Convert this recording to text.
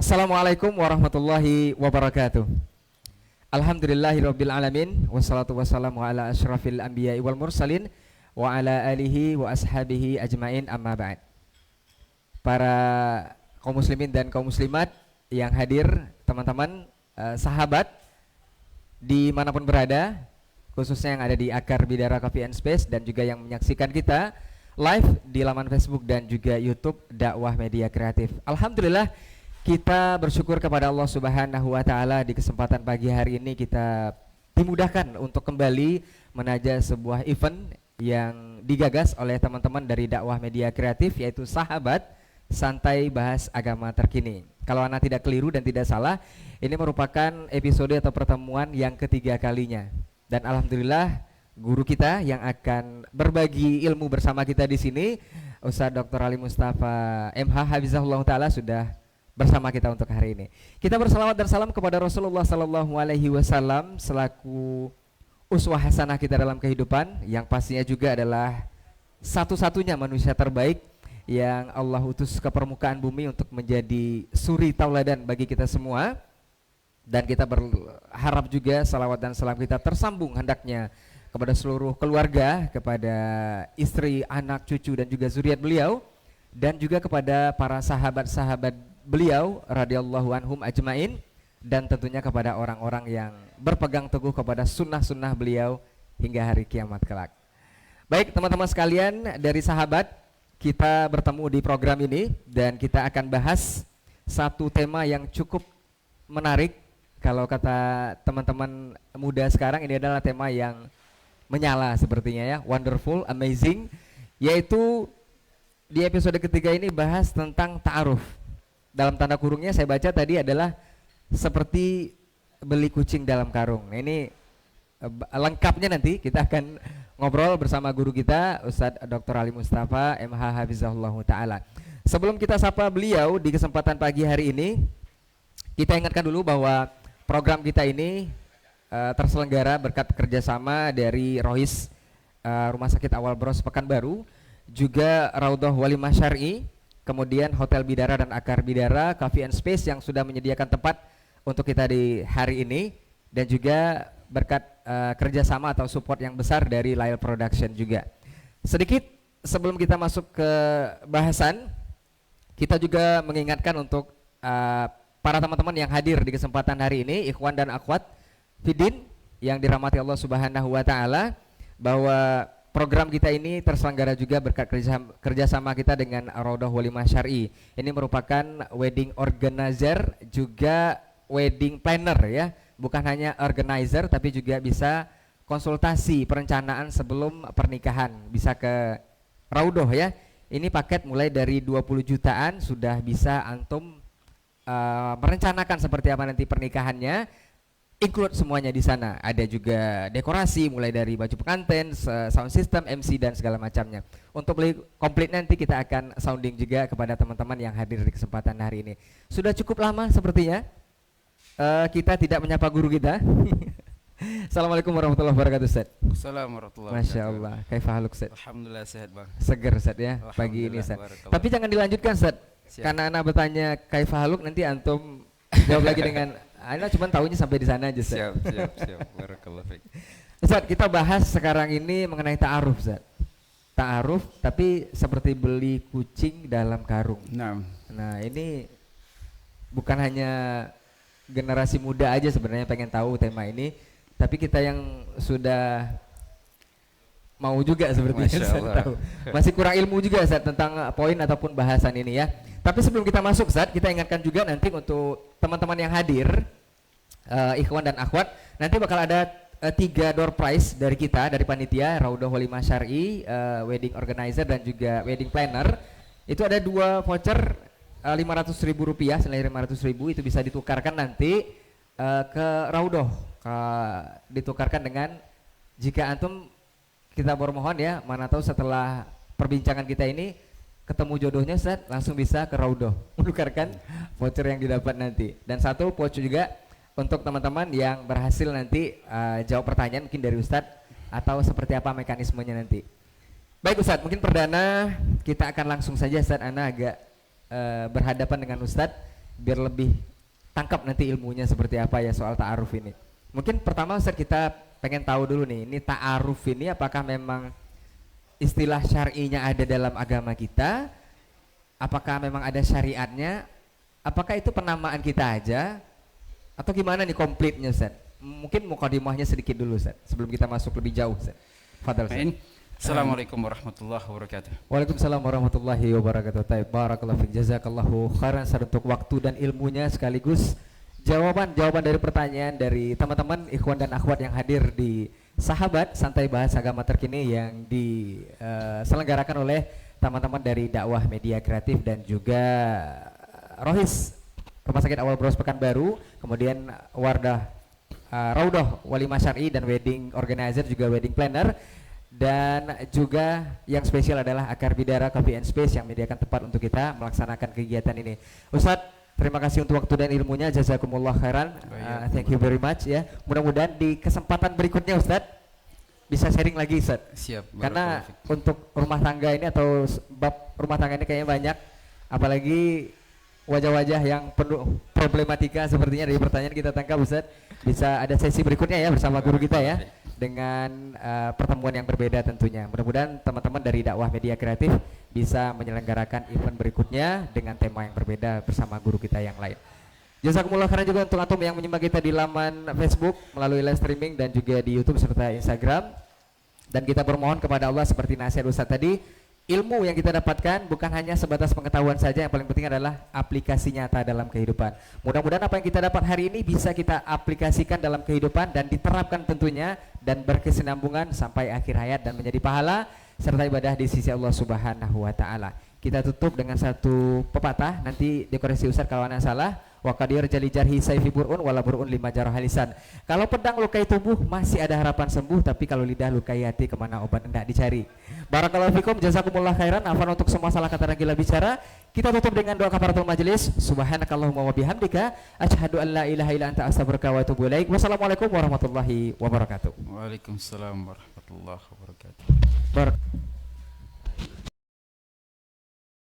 Assalamualaikum warahmatullahi wabarakatuh. Alhamdulillahirabbil alamin wassalatu wassalamu ala asyrafil anbiya'i wal mursalin wa ala alihi wa ashabihi ajmain amma ba'd. Para kaum muslimin dan kaum muslimat yang hadir, teman-teman, sahabat dimanapun berada, khususnya yang ada di Akar Bidara Coffee and Space dan juga yang menyaksikan kita live di laman Facebook dan juga YouTube Dakwah Media Kreatif. Alhamdulillah, kita bersyukur kepada Allah Subhanahu wa taala di kesempatan pagi hari ini kita dimudahkan untuk kembali menaja sebuah event yang digagas oleh teman-teman dari Dakwah Media Kreatif, yaitu Sahabat Santai Bahas Agama Terkini. Kalau Anda tidak keliru dan tidak salah, ini merupakan episode atau pertemuan yang ketiga kalinya. Dan alhamdulillah guru kita yang akan berbagi ilmu bersama kita di sini, Ustaz Dr. Ali Mustafa MH Hafizahullah taala sudah bersama kita untuk hari ini. Kita bersalawat dan salam kepada Rasulullah sallallahu alaihi wasallam selaku uswah hasanah kita dalam kehidupan, yang pastinya juga adalah satu-satunya manusia terbaik yang Allah utus ke permukaan bumi untuk menjadi suri tauladan bagi kita semua. Dan kita berharap juga salawat dan salam kita tersambung hendaknya kepada seluruh keluarga, kepada istri, anak, cucu dan juga zuriat beliau, dan juga kepada para sahabat-sahabat beliau radhiyallahu anhum ajmain, dan tentunya kepada orang-orang yang berpegang teguh kepada sunnah-sunnah beliau hingga hari kiamat kelak. Baik teman-teman sekalian, dari Sahabat kita bertemu di program ini dan kita akan bahas satu tema yang cukup menarik. Kalau kata teman-teman muda sekarang, ini adalah tema yang menyala sepertinya ya, wonderful, amazing, yaitu di episode ketiga ini bahas tentang ta'aruf. Dalam tanda kurungnya saya baca tadi adalah seperti beli kucing dalam karung. Nah, ini lengkapnya nanti kita akan ngobrol bersama guru kita Ustadz Dr. Ali Mustafa MH Hafizahullah taala. Sebelum kita sapa beliau di kesempatan pagi hari ini, kita ingatkan dulu bahwa program kita ini terselenggara berkat kerjasama dari Rohis Rumah Sakit Awal Bros Pekanbaru, juga Raudhah Walimah Syar'i, kemudian Hotel Bidara dan Akar Bidara Coffee and Space yang sudah menyediakan tempat untuk kita di hari ini, dan juga berkat kerjasama atau support yang besar dari Lail Production juga. Sedikit sebelum kita masuk ke bahasan, kita juga mengingatkan untuk para teman-teman yang hadir di kesempatan hari ini, ikhwan dan akhwat Fidin yang dirahmati Allah Subhanahu wa taala, bahwa program kita ini terselenggara juga berkat kerjasama kita dengan Raudhah Walimah Syar'i. Ini merupakan wedding organizer juga wedding planner ya, bukan hanya organizer tapi juga bisa konsultasi perencanaan sebelum pernikahan, bisa ke Raudhah ya. Ini paket mulai dari 20 jutaan sudah bisa antum merencanakan seperti apa nanti pernikahannya, include semuanya di sana. Ada juga dekorasi mulai dari baju pengantin, sound system, MC dan segala macamnya. Untuk beli komplit nanti kita akan sounding juga kepada teman-teman yang hadir di kesempatan hari ini. Sudah cukup lama sepertinya kita tidak menyapa guru kita. Assalamualaikum warahmatullahi wabarakatuh, Ustaz. Assalamualaikum warahmatullahi wabarakatuh. Masya Allah, kaifa haluk, Ustaz? Alhamdulillah sehat bang. Seger, Ustaz ya pagi ini, Ustaz. Tapi jangan dilanjutkan, Ustaz. Karena anak bertanya kaifa haluk, nanti antum jawab lagi dengan Anda cuma tahunya sampai di sana aja, Ustaz. Siap. Barakallahu fiik. Ustaz, kita bahas sekarang ini mengenai ta'aruf, Ustaz. Ta'aruf tapi seperti beli kucing dalam karung. Nah, ini bukan hanya generasi muda aja sebenarnya pengen tahu tema ini, tapi kita yang sudah mau juga sepertinya tahu. Masih kurang ilmu juga, Ustaz, tentang poin ataupun bahasan ini ya. Tapi sebelum kita masuk, Ustaz, kita ingatkan juga nanti untuk teman-teman yang hadir, ikhwan dan akhwat, nanti bakal ada 3 door prize dari kita, dari panitia Raudhah Walimah Syar'i, wedding organizer dan juga wedding planner. Itu ada 2 voucher 500.000 rupiah, senilai 500.000, itu bisa ditukarkan nanti ke Raudhah, ditukarkan dengan, jika antum, kita bermohon ya, mana tahu setelah perbincangan kita ini ketemu jodohnya, Ustaz, langsung bisa ke Raudhah menukarkan voucher yang didapat nanti. Dan 1 voucher juga untuk teman-teman yang berhasil nanti jawab pertanyaan mungkin dari Ustaz atau seperti apa mekanismenya nanti. Baik Ustadz, mungkin perdana kita akan langsung saja Ustadz, Ana agak berhadapan dengan Ustadz. biar lebih tangkap nanti ilmunya seperti apa ya soal ta'aruf ini. Mungkin pertama Ustaz kita pengen tahu dulu nih, ini ta'aruf ini apakah memang istilah syar'inya ada dalam agama kita? Apakah memang ada syariatnya? Apakah itu penamaan kita aja? Atau gimana nih komplitnya Ustaz? Mungkin mukadimahnya sedikit dulu Ustaz sebelum kita masuk lebih jauh Ustaz. Fadal Ustaz. Assalamualaikum warahmatullahi wabarakatuh. Waalaikumsalam warahmatullahi wabarakatuh. Taib, barakallahu fiik, jazakallahu khairan untuk waktu dan ilmunya sekaligus jawaban dari pertanyaan dari teman-teman ikhwan dan akhwat yang hadir di Sahabat Santai Bahas Agama Terkini yang diselenggarakan oleh teman-teman dari Dakwah Media Kreatif dan juga Rohis Rumah Sakit Awal Bros Pekanbaru, kemudian Wardah Raudah Walimah Syar'i dan wedding organizer juga wedding planner. Dan juga yang spesial adalah Akar Bidara Coffee and Space yang menyediakan tempat untuk kita melaksanakan kegiatan ini. Ustadz, terima kasih untuk waktu dan ilmunya, jazakumullah khairan. Thank you very much ya. Mudah-mudahan di kesempatan berikutnya Ustadz bisa sharing lagi Ustadz. Siap. Karena untuk rumah tangga ini atau bab rumah tangga ini kayaknya banyak, apalagi wajah-wajah yang penuh problematika sepertinya dari pertanyaan kita tangkap Ustadz. Bisa ada sesi berikutnya ya bersama guru kita ya, dengan pertemuan yang berbeda tentunya. Mudah-mudahan teman-teman dari Dakwah Media Kreatif bisa menyelenggarakan event berikutnya dengan tema yang berbeda bersama guru kita yang lain. Jazakumullah khairan juga untuk antum yang menyimak kita di laman Facebook melalui live streaming dan juga di YouTube serta Instagram. Dan kita bermohon kepada Allah seperti nasihat Ustaz tadi, ilmu yang kita dapatkan bukan hanya sebatas pengetahuan saja, yang paling penting adalah aplikasi nyata dalam kehidupan. Mudah-mudahan apa yang kita dapat hari ini bisa kita aplikasikan dalam kehidupan dan diterapkan tentunya dan berkesinambungan sampai akhir hayat dan menjadi pahala serta ibadah di sisi Allah Subhanahu wa taala. Kita tutup dengan satu pepatah, nanti dikoreksi Ustaz kalau ana salah. Wa qadir jali jarhi sayfi burun wala burun lima jarah lisan. Kalau pedang lukai tubuh masih ada harapan sembuh, tapi kalau lidah lukai hati kemana obat hendak dicari. Barakallahu fikum, jazakumullah khairan. Afwan untuk semua salah kata dan gila bicara. Kita tutup dengan doa kafaratul majelis. Subhanakallahumma wa bihamdika asyhadu an la ilaha illa anta astaghfiruka wa atubu ilaik. Wassalamualaikum warahmatullahi wabarakatuh. Waalaikumsalam warahmatullahi wabarakatuh.